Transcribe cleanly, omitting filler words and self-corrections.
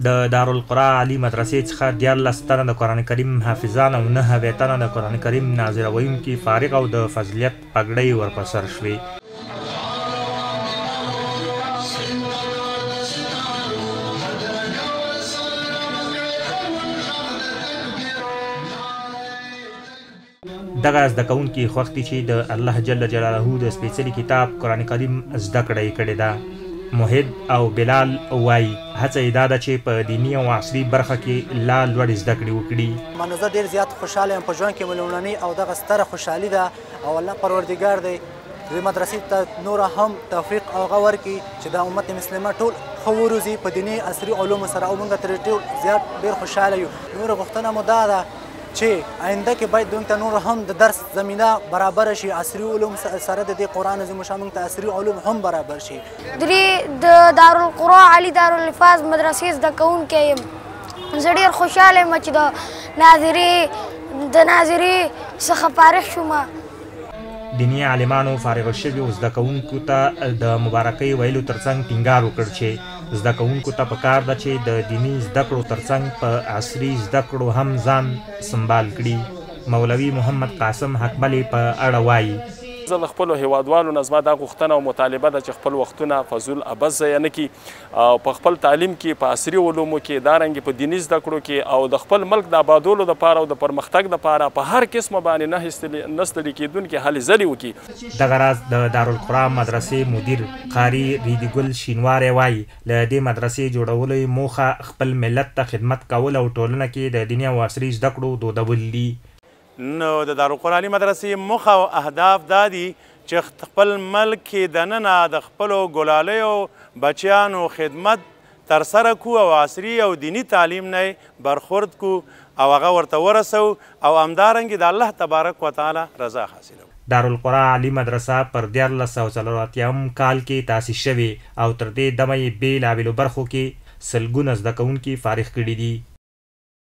د دارالقرآن عالي مدرسې څخه 14 تنه د قرآن کریم حافظان او 9 تنه د قرآن کریم ناظره ویونکي فارغ او د فضلیت پګړۍ ورپه سر شوې. دغه زده کوونکي خوښ دي چې د الله جل جلاله د سپېڅلي کتاب قرآن کریم زده کړه یې کړې ده. موحد او بلال وایي هڅه یې دا ده چې په دیني او عصري برخه کې لا لوړې زده کړې وکړي. مانو زه ډېر زیات خوشحاله یم په ژوند کې، مې لومړنۍ او دغه ستره خوشحالي ده او الله پروردګار دی دې مدرسې ته نوره هم توفیق او هغه ورکړي چې د امت مسلمه ټول ښه وروځي په دیني عصري علومو سره او موږ ترې ټول زیات ډېر خوشحاله یو. نوره غوښتنه مو دا ده چې آینده کې باید دوی ته نور هم د درس زمینه برابر شي، عصري علوم سره د دې قرآن عظیم الشان موږ ته عصري علوم هم برابر شي. د دارالقرآن علي دارالحفاظ مدرسې زده کوونکی یم. زه ډېر خوشحاله یم چې د ناظرې څخه فارغ شوم. دیني عالمانو فارغ شویو زده کوونکو ته د مبارکۍ ویلو ترڅنګ ټینګار وکړ چې زده کوونکو ته پکار ده چې د دیني زده کړو ترڅنګ په عصري زده کړو هم ځان سنبال کړي. مولوي محمد قاسم حکملي په اړه وایي زه له خپلو هیوادوالو نه زما دا غوښتنه او مطالبه ده چې خپل وختونه فضول ابد ضایع نه کړي او په خپل تعلیم کې په عصري علومو کې دارنګې په دیني زده کړو کې او د خپل ملک د آبادولو دپاره او د پرمختګ دپاره په هر قسمه باندې نه ستړي کېدونکې هلې ځلې وکړي. دغه راز د دارالقرآن مدرسې مدیر قاري ریدیګل شینواری وایي له دې مدرسې جوړولو یې موخه خپل ملت ته خدمت کول او ټولنه کې د دیني او عصري زده کړو دودول دي. نو د دارالقرآني مدرسې موخه او اهداف دا دي چې خپل ملک کې دننه د خپلو ګلالیو بچیانو خدمت ترسره کړو او عصري او دیني تعلیم نه برخورد کړو او هغه ورته ورسو او همدارنګې د الله تبارک وتعالی رضا حاصلو. دارالقرآن عالي مدرسه پر 1440 کال کې تاسیس شوې او تر دې دمه یې بېلابېلو برخو کې سلګونه زده کوونکي فارغ کړي دي.